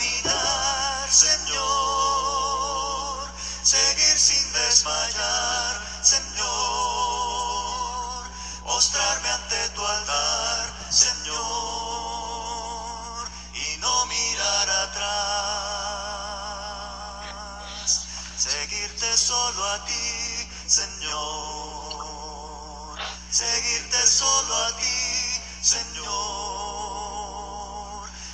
caminar, Señor, seguir sin desmayar, Señor, postrarme ante tu altar, Señor, y no mirar atrás, seguirte solo a ti, Señor, seguirte solo a ti, Señor,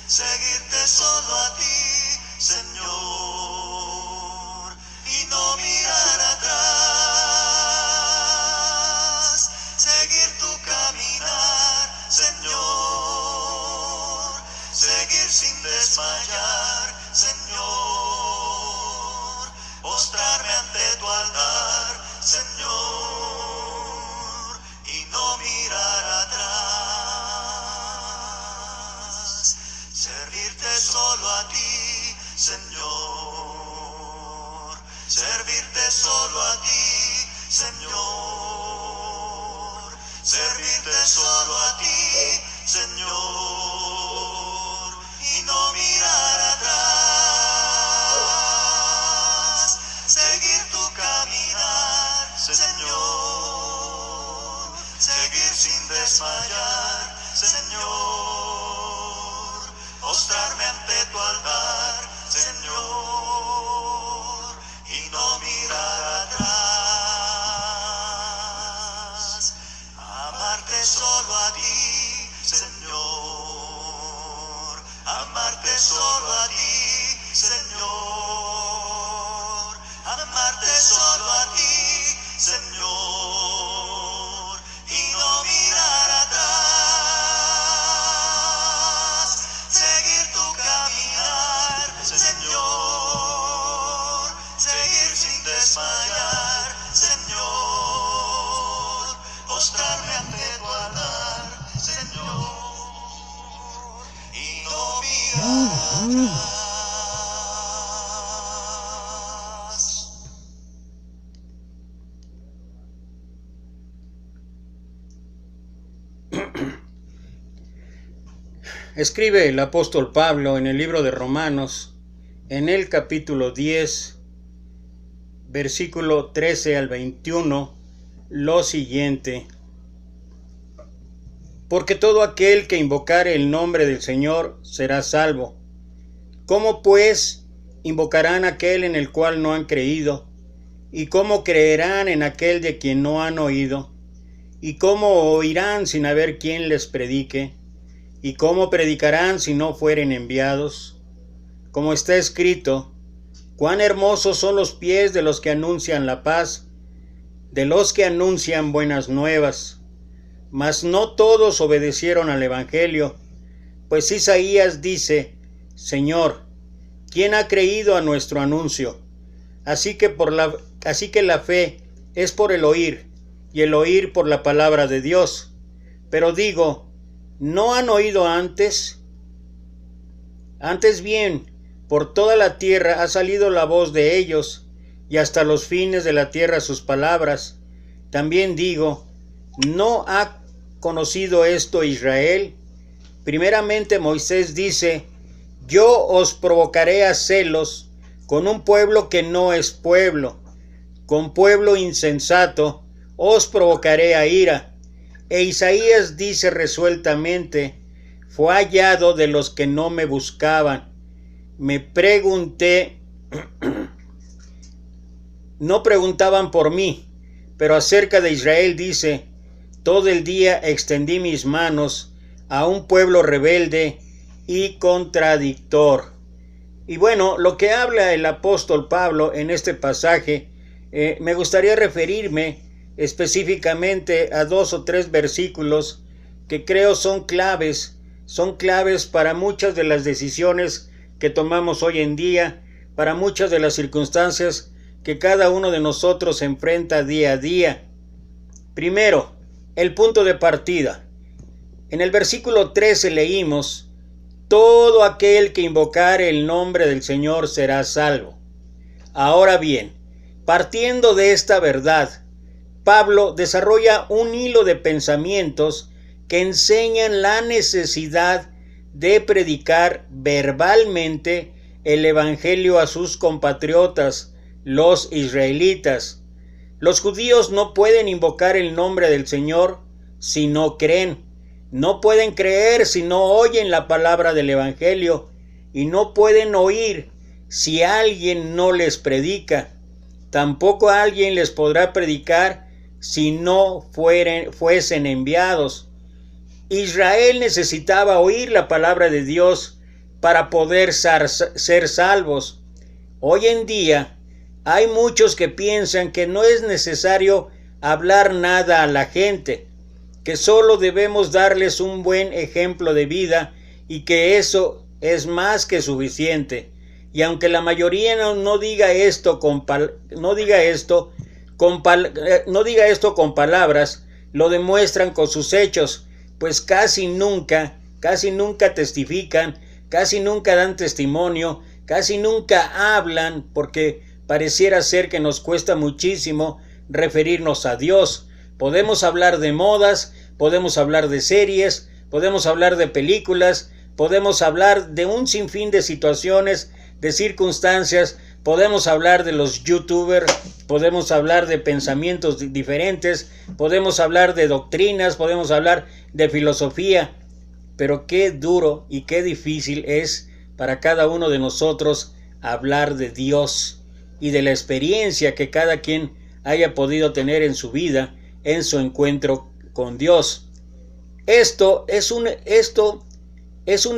seguirte solo a ti, Señor, y no mirar atrás, seguir tu caminar, Señor, seguir sin desmayar, Señor, postrarme ante tu altar, Señor, y no mirar atrás, servirte solo a ti, Señor, servirte solo a ti, Señor, servirte solo a ti, Señor, y no mirar atrás, seguir tu caminar, Señor, seguir sin desmayar, Señor, postrarme ante tu altar, Señor, y no mirar atrás, amarte solo a ti, Señor, amarte solo a ti, Señor, amarte solo a ti, Señor, y no mirar atrás, seguir tu caminar, Señor, seguir sin desmayar, Señor, postrarme ante tu altar, Señor, y no mirar atrás. Escribe el apóstol Pablo en el libro de Romanos, en el capítulo 10, versículo 13 al 21, lo siguiente: porque todo aquel que invocare el nombre del Señor será salvo. ¿Cómo pues invocarán aquel en el cual no han creído? ¿Y cómo creerán en aquel de quien no han oído? ¿Y cómo oirán sin haber quien les predique? ¿Y cómo predicarán si no fueren enviados? Como está escrito: cuán hermosos son los pies de los que anuncian la paz, de los que anuncian buenas nuevas. Mas no todos obedecieron al evangelio, pues Isaías dice: Señor, ¿quién ha creído a nuestro anuncio? Así que la fe es por el oír, y el oír por la palabra de Dios. Pero digo, ¿no han oído antes? Antes bien, por toda la tierra ha salido la voz de ellos, y hasta los fines de la tierra sus palabras. También digo, ¿no ha conocido esto Israel? Primeramente Moisés dice: yo os provocaré a celos con un pueblo que no es pueblo, con pueblo insensato os provocaré a ira. E Isaías dice resueltamente: fue hallado de los que no me buscaban. Me pregunté, no preguntaban por mí. Pero acerca de Israel dice: todo el día extendí mis manos a un pueblo rebelde y contradictor. Y bueno, lo que habla el apóstol Pablo en este pasaje, me gustaría referirme específicamente a 2 o 3 versículos que creo son claves para muchas de las decisiones que tomamos hoy en día, para muchas de las circunstancias que cada uno de nosotros enfrenta día a día. Primero, el punto de partida. En el versículo 13 leímos: todo aquel que invocare el nombre del Señor será salvo. Ahora bien, partiendo de esta verdad, Pablo desarrolla un hilo de pensamientos que enseñan la necesidad de predicar verbalmente el evangelio a sus compatriotas, los israelitas. Los judíos no pueden invocar el nombre del Señor si no creen. No pueden creer si no oyen la palabra del evangelio, y no pueden oír si alguien no les predica. Tampoco alguien les podrá predicar si no fuesen enviados. Israel necesitaba oír la palabra de Dios para poder ser salvos. Hoy en día hay muchos que piensan que no es necesario hablar nada a la gente, que solo debemos darles un buen ejemplo de vida y que eso es más que suficiente. Y aunque la mayoría no diga esto con palabras, lo demuestran con sus hechos, pues casi nunca testifican, casi nunca dan testimonio, casi nunca hablan, porque pareciera ser que nos cuesta muchísimo referirnos a Dios. Podemos hablar de modas, podemos hablar de series, podemos hablar de películas, podemos hablar de un sinfín de situaciones, de circunstancias, podemos hablar de los youtubers, podemos hablar de pensamientos diferentes, podemos hablar de doctrinas, podemos hablar de filosofía, pero qué duro y qué difícil es para cada uno de nosotros hablar de Dios y de la experiencia que cada quien haya podido tener en su vida, en su encuentro con Dios. Esto es un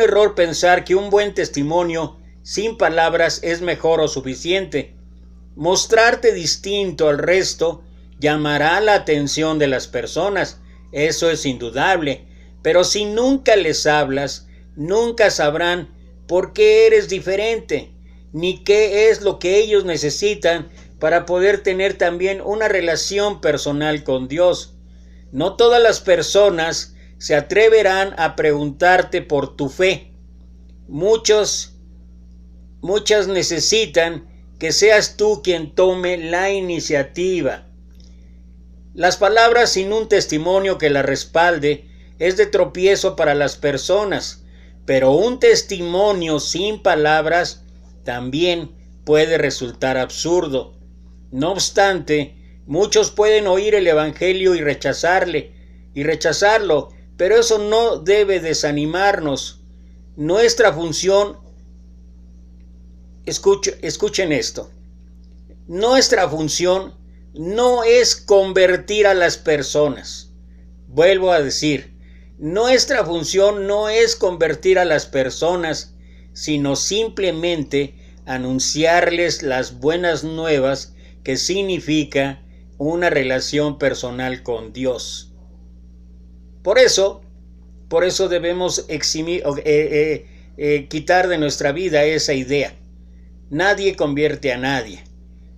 error pensar que un buen testimonio sin palabras es mejor o suficiente. Mostrarte distinto al resto llamará la atención de las personas, eso es indudable, pero si nunca les hablas, nunca sabrán por qué eres diferente, ni qué es lo que ellos necesitan para poder tener también una relación personal con Dios. No todas las personas se atreverán a preguntarte por tu fe. Muchas necesitan que seas tú quien tome la iniciativa. Las palabras sin un testimonio que las respalde es de tropiezo para las personas, pero un testimonio sin palabras también puede resultar absurdo. No obstante, muchos pueden oír el evangelio y rechazarlo, pero eso no debe desanimarnos. Nuestra función, escuchen esto, nuestra función no es convertir a las personas. Vuelvo a decir, nuestra función no es convertir a las personas, sino simplemente anunciarles las buenas nuevas que significa una relación personal con Dios. Por eso debemos quitar de nuestra vida esa idea. Nadie convierte a nadie.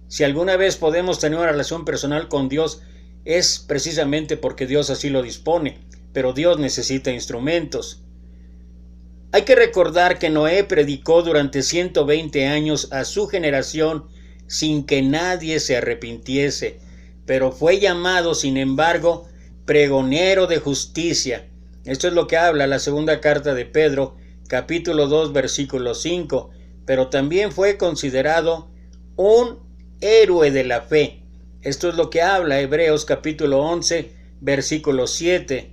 Si alguna vez podemos tener una relación personal con Dios, es precisamente porque Dios así lo dispone, pero Dios necesita instrumentos. Hay que recordar que Noé predicó durante 120 años a su generación sin que nadie se arrepintiese, pero fue llamado, sin embargo, pregonero de justicia. Esto es lo que habla la segunda carta de Pedro, capítulo 2, versículo 5, pero también fue considerado un héroe de la fe. Esto es lo que habla Hebreos capítulo 11, versículo 7.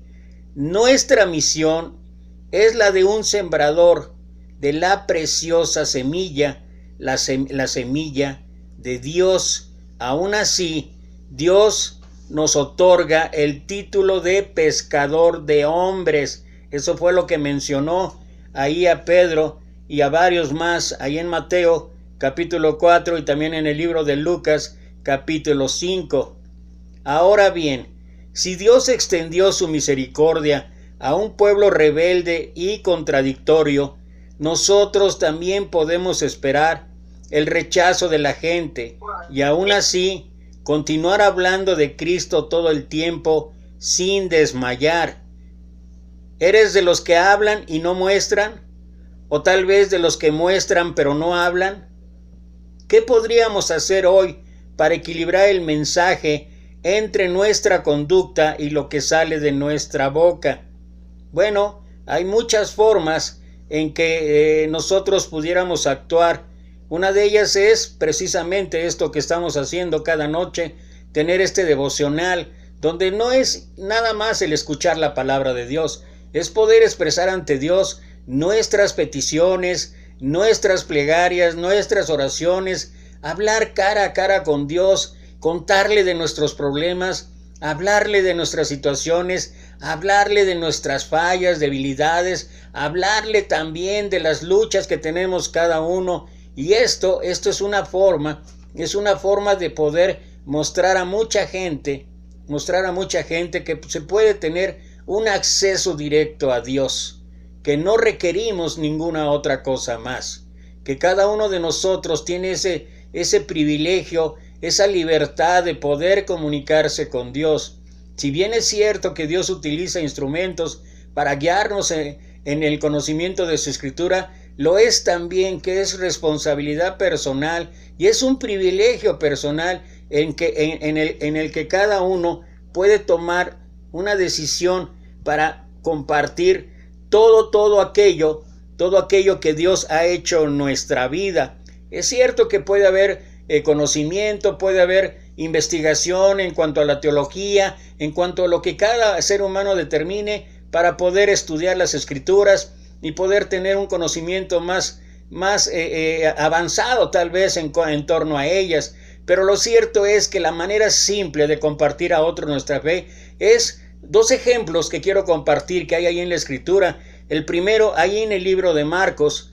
Nuestra misión es la de un sembrador de la preciosa semilla, la semilla de Dios. Aún así, Dios nos otorga el título de pescador de hombres. Eso fue lo que mencionó ahí a Pedro y a varios más, ahí en Mateo capítulo 4 y también en el libro de Lucas capítulo 5. Ahora bien, si Dios extendió su misericordia a un pueblo rebelde y contradictorio, nosotros también podemos esperar el rechazo de la gente y aún así continuar hablando de Cristo todo el tiempo sin desmayar. ¿Eres de los que hablan y no muestran? ¿O tal vez de los que muestran pero no hablan? ¿Qué podríamos hacer hoy para equilibrar el mensaje entre nuestra conducta y lo que sale de nuestra boca? Bueno, hay muchas formas en que nosotros pudiéramos actuar Una de ellas es precisamente esto que estamos haciendo cada noche, tener este devocional, donde no es nada más el escuchar la palabra de Dios, es poder expresar ante Dios nuestras peticiones, nuestras plegarias, nuestras oraciones, hablar cara a cara con Dios, contarle de nuestros problemas, hablarle de nuestras situaciones, hablarle de nuestras fallas, debilidades, hablarle también de las luchas que tenemos cada uno. Y esto es una forma de poder mostrar a mucha gente que se puede tener un acceso directo a Dios, que no requerimos ninguna otra cosa más, que cada uno de nosotros tiene ese privilegio, esa libertad de poder comunicarse con Dios. Si bien es cierto que Dios utiliza instrumentos para guiarnos en el conocimiento de su Escritura, lo es también que es responsabilidad personal y es un privilegio personal en el que cada uno puede tomar una decisión para compartir todo aquello que Dios ha hecho en nuestra vida. Es cierto que puede haber conocimiento, puede haber investigación en cuanto a la teología, en cuanto a lo que cada ser humano determine para poder estudiar las Escrituras y poder tener un conocimiento más avanzado tal vez en torno a ellas. Pero lo cierto es que la manera simple de compartir a otros nuestra fe es dos ejemplos que quiero compartir que hay ahí en la Escritura. El primero, ahí en el libro de Marcos,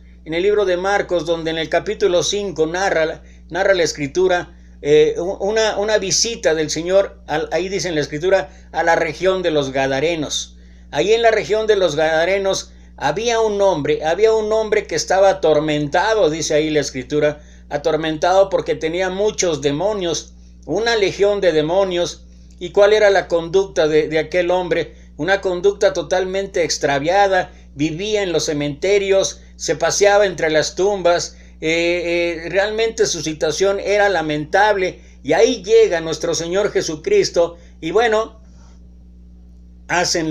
donde en el capítulo 5 narra la Escritura una visita del Señor, ahí dice en la Escritura, a la región de los Gadarenos. Ahí en la región de los Gadarenos había un hombre que estaba atormentado, dice ahí la Escritura, atormentado porque tenía muchos demonios, una legión de demonios. ¿Y cuál era la conducta de aquel hombre? Una conducta totalmente extraviada. Vivía en los cementerios, se paseaba entre las tumbas, realmente su situación era lamentable. Y ahí llega nuestro Señor Jesucristo y bueno, hace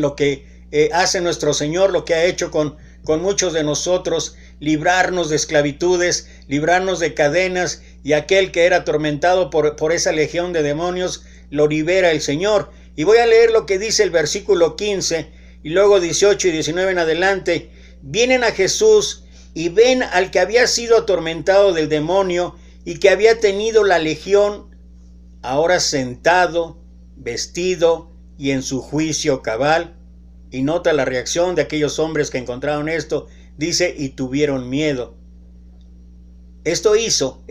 nuestro Señor lo que ha hecho con muchos de nosotros, librarnos de esclavitudes, librarnos de cadenas, y aquel que era atormentado por esa legión de demonios, lo libera el Señor. Y voy a leer lo que dice el versículo 15 y luego 18 y 19 en adelante. Vienen a Jesús y ven al que había sido atormentado del demonio y que había tenido la legión, ahora sentado, vestido y en su juicio cabal. Y nota la reacción de aquellos hombres que encontraron esto. Dice, y tuvieron miedo. Esto hizo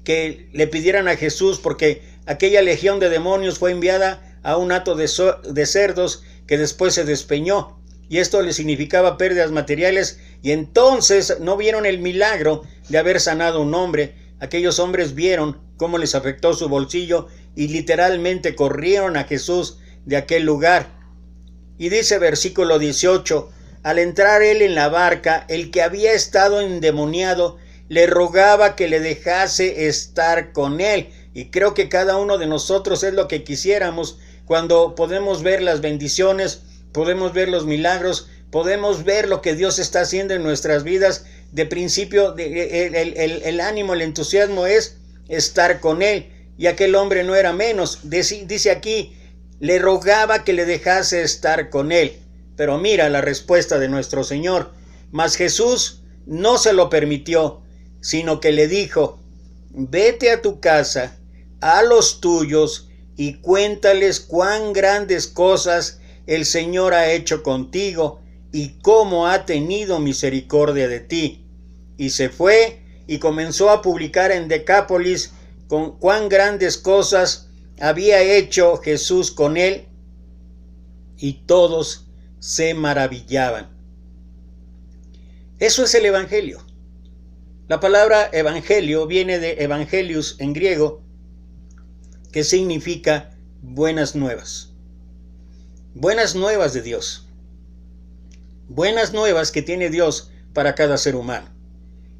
que le pidieran a Jesús, porque aquella legión de demonios fue enviada a un hato de cerdos que después se despeñó. Y esto le significaba pérdidas materiales. Y entonces no vieron el milagro de haber sanado a un hombre. Aquellos hombres vieron cómo les afectó su bolsillo y literalmente corrieron a Jesús de aquel lugar. Y dice versículo 18, al entrar él en la barca, el que había estado endemoniado le rogaba que le dejase estar con él. Y creo que cada uno de nosotros es lo que quisiéramos cuando podemos ver las bendiciones, podemos ver los milagros, podemos ver lo que Dios está haciendo en nuestras vidas. De principio, el ánimo, el entusiasmo es estar con él. Y aquel hombre no era menos. Dice aquí, le rogaba que le dejase estar con él. Pero mira la respuesta de nuestro Señor. Mas Jesús no se lo permitió, sino que le dijo, vete a tu casa, a los tuyos, y cuéntales cuán grandes cosas el Señor ha hecho contigo, y cómo ha tenido misericordia de ti. Y se fue, y comenzó a publicar en Decápolis con cuán grandes cosas había hecho Jesús con él, y todos se maravillaban. Eso es el Evangelio. La palabra Evangelio viene de Evangelius en griego, que significa buenas nuevas. Buenas nuevas de Dios. Buenas nuevas que tiene Dios para cada ser humano.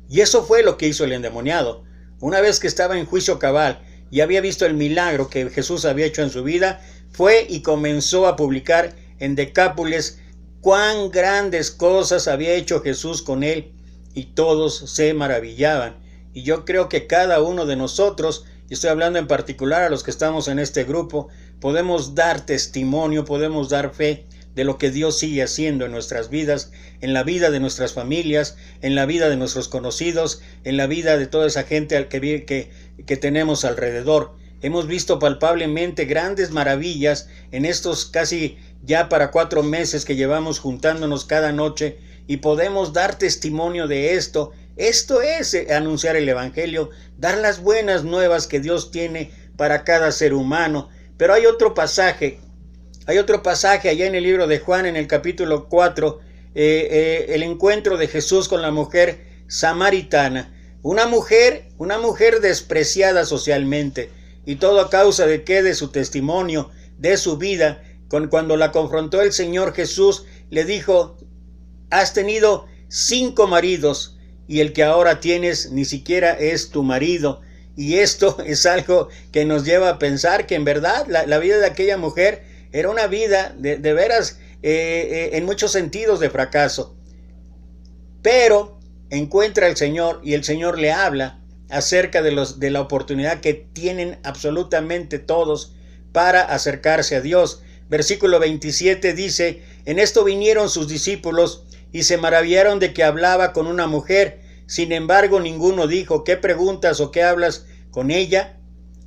Y eso fue lo que hizo el endemoniado. Una vez que estaba en juicio cabal y había visto el milagro que Jesús había hecho en su vida, fue y comenzó a publicar en Decápolis cuán grandes cosas había hecho Jesús con él, y todos se maravillaban. Y yo creo que cada uno de nosotros, y estoy hablando en particular a los que estamos en este grupo, podemos dar testimonio, podemos dar fe de lo que Dios sigue haciendo en nuestras vidas, en la vida de nuestras familias, en la vida de nuestros conocidos, en la vida de toda esa gente que tenemos alrededor. Hemos visto palpablemente grandes maravillas en estos casi ya para 4 meses que llevamos juntándonos cada noche, y podemos dar testimonio de esto. Esto es anunciar el Evangelio, dar las buenas nuevas que Dios tiene para cada ser humano. Pero hay otro pasaje allá en el libro de Juan, en el capítulo 4, el encuentro de Jesús con la mujer samaritana. Una mujer despreciada socialmente, y todo a causa de qué, de su testimonio, de su vida. Cuando la confrontó el Señor Jesús, le dijo: has tenido 5 maridos, y el que ahora tienes ni siquiera es tu marido. Y esto es algo que nos lleva a pensar que en verdad la vida de aquella mujer era una vida de veras en muchos sentidos de fracaso. Pero encuentra al Señor, y el Señor le habla acerca de la oportunidad que tienen absolutamente todos para acercarse a Dios. Versículo 27 dice: en esto vinieron sus discípulos y se maravillaron de que hablaba con una mujer. Sin embargo, ninguno dijo: ¿qué preguntas o qué hablas con ella?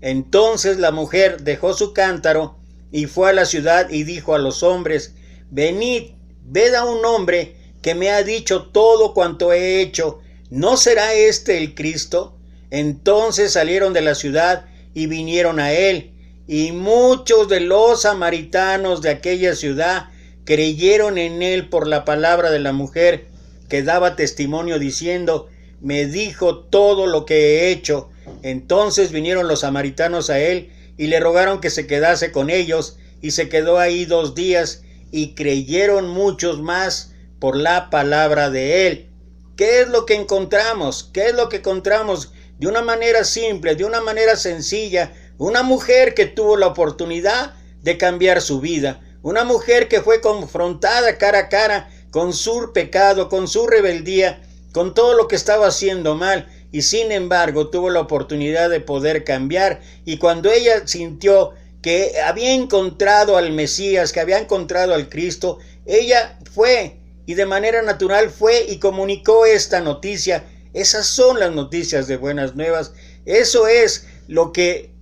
Entonces la mujer dejó su cántaro y fue a la ciudad y dijo a los hombres: venid, ved a un hombre que me ha dicho todo cuanto he hecho. ¿No será este el Cristo? Entonces salieron de la ciudad y vinieron a él, y muchos de los samaritanos de aquella ciudad creyeron en él por la palabra de la mujer, que daba testimonio diciendo: me dijo todo lo que he hecho. Entonces vinieron los samaritanos a él y le rogaron que se quedase con ellos, y se quedó ahí 2 días, y creyeron muchos más por la palabra de él. ¿Qué es lo que encontramos? ¿Qué es lo que encontramos? De una manera simple, de una manera sencilla, una mujer que tuvo la oportunidad de cambiar su vida, una mujer que fue confrontada cara a cara con su pecado, con su rebeldía, con todo lo que estaba haciendo mal, y sin embargo tuvo la oportunidad de poder cambiar. Y cuando ella sintió que había encontrado al Mesías, que había encontrado al Cristo, ella fue, y de manera natural fue y comunicó esta noticia. Esas son las noticias de buenas nuevas. Eso es lo que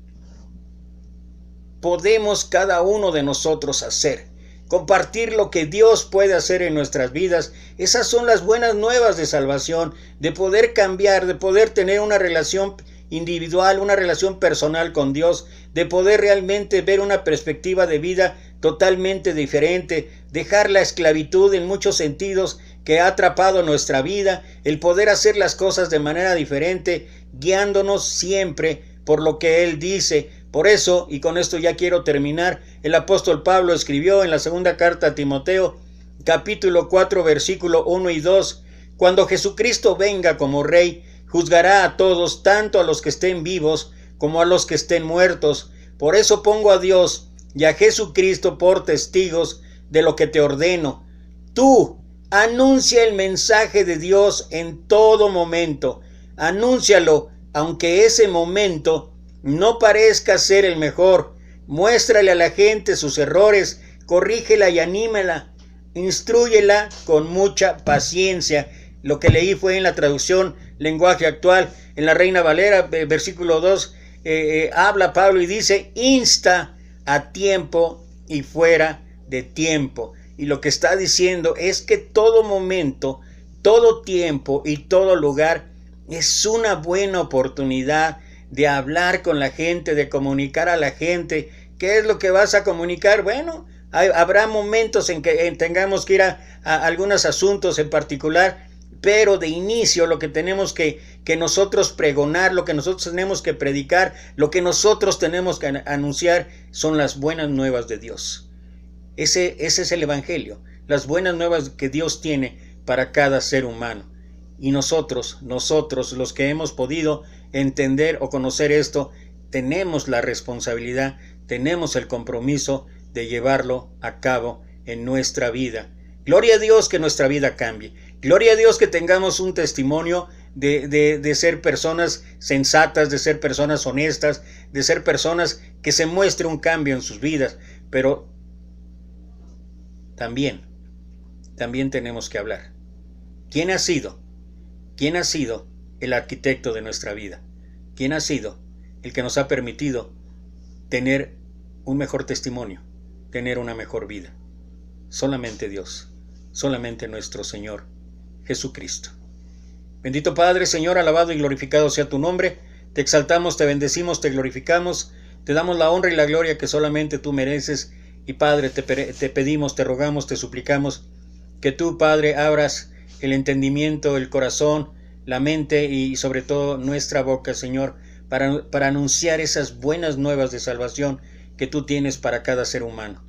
podemos cada uno de nosotros hacer. Compartir lo que Dios puede hacer en nuestras vidas. Esas son las buenas nuevas de salvación, de poder cambiar, de poder tener una relación individual, una relación personal con Dios, de poder realmente ver una perspectiva de vida totalmente diferente, dejar la esclavitud en muchos sentidos que ha atrapado nuestra vida, el poder hacer las cosas de manera diferente, guiándonos siempre por lo que Él dice. Por eso, y con esto ya quiero terminar, el apóstol Pablo escribió en la segunda carta a Timoteo, capítulo 4, versículo 1 y 2, cuando Jesucristo venga como Rey, juzgará a todos, tanto a los que estén vivos como a los que estén muertos. Por eso pongo a Dios y a Jesucristo por testigos de lo que te ordeno. Tú anuncia el mensaje de Dios en todo momento. Anúncialo, aunque ese momento no parezca ser el mejor. Muéstrale a la gente sus errores, corrígela y anímela, instrúyela con mucha paciencia. Lo que leí fue en la traducción lenguaje actual, en la Reina Valera, versículo 2, habla Pablo y dice: insta a tiempo y fuera de tiempo. Y lo que está diciendo es que todo momento, todo tiempo y todo lugar es una buena oportunidad de hablar con la gente, de comunicar a la gente. ¿Qué es lo que vas a comunicar? Bueno, habrá momentos en que tengamos que ir a algunos asuntos en particular, pero de inicio lo que tenemos que nosotros pregonar, lo que nosotros tenemos que predicar, lo que nosotros tenemos que anunciar son las buenas nuevas de Dios. Ese es el Evangelio, las buenas nuevas que Dios tiene para cada ser humano. Y nosotros los que hemos podido entender o conocer esto, tenemos la responsabilidad, tenemos el compromiso de llevarlo a cabo en nuestra vida. Gloria a Dios que nuestra vida cambie. Gloria a Dios que tengamos un testimonio de ser personas sensatas, de ser personas honestas, de ser personas que se muestre un cambio en sus vidas, pero también tenemos que hablar. ¿Quién ha sido? ¿Quién ha sido el arquitecto de nuestra vida? ¿Quién ha sido el que nos ha permitido tener un mejor testimonio, tener una mejor vida? Solamente Dios, solamente nuestro Señor Jesucristo. Bendito Padre, Señor, alabado y glorificado sea tu nombre. Te exaltamos, te bendecimos, te glorificamos, te damos la honra y la gloria que solamente tú mereces. Y Padre, te pedimos, te rogamos, te suplicamos que tú, Padre, abras el entendimiento, el corazón, la mente y sobre todo nuestra boca, Señor, para anunciar esas buenas nuevas de salvación que tú tienes para cada ser humano.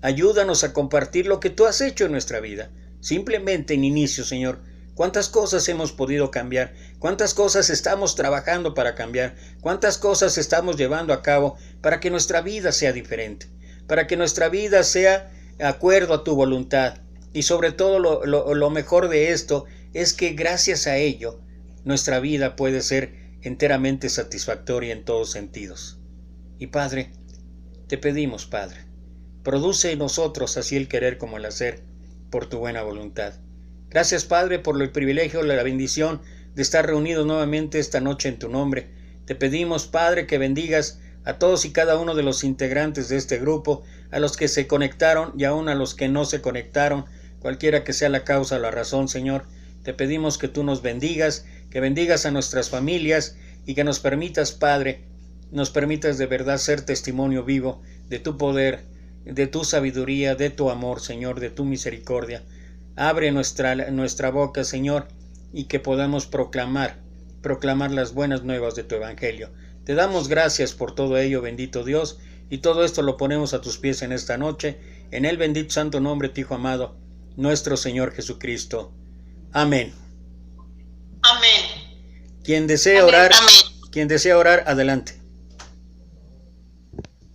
Ayúdanos a compartir lo que tú has hecho en nuestra vida. Simplemente en inicio, Señor, cuántas cosas hemos podido cambiar, cuántas cosas estamos trabajando para cambiar, cuántas cosas estamos llevando a cabo para que nuestra vida sea diferente, para que nuestra vida sea de acuerdo a tu voluntad. Y sobre todo lo mejor de esto es que gracias a ello nuestra vida puede ser enteramente satisfactoria en todos sentidos. Y Padre, te pedimos, Padre, produce en nosotros así el querer como el hacer por tu buena voluntad. Gracias, Padre, por el privilegio, la bendición de estar reunidos nuevamente esta noche en tu nombre. Te pedimos, Padre, que bendigas a todos y cada uno de los integrantes de este grupo, a los que se conectaron y aún a los que no se conectaron, cualquiera que sea la causa o la razón, Señor. Te pedimos que tú nos bendigas, que bendigas a nuestras familias y que nos permitas, Padre, nos permitas de verdad ser testimonio vivo de tu poder, de tu sabiduría, de tu amor, Señor, de tu misericordia. Abre nuestra boca, Señor, y que podamos proclamar las buenas nuevas de tu evangelio. Te damos gracias por todo ello, bendito Dios, y todo esto lo ponemos a tus pies en esta noche, en el bendito santo nombre de tu Hijo amado, nuestro Señor Jesucristo. Amén. Amén. Quien desea orar, adelante.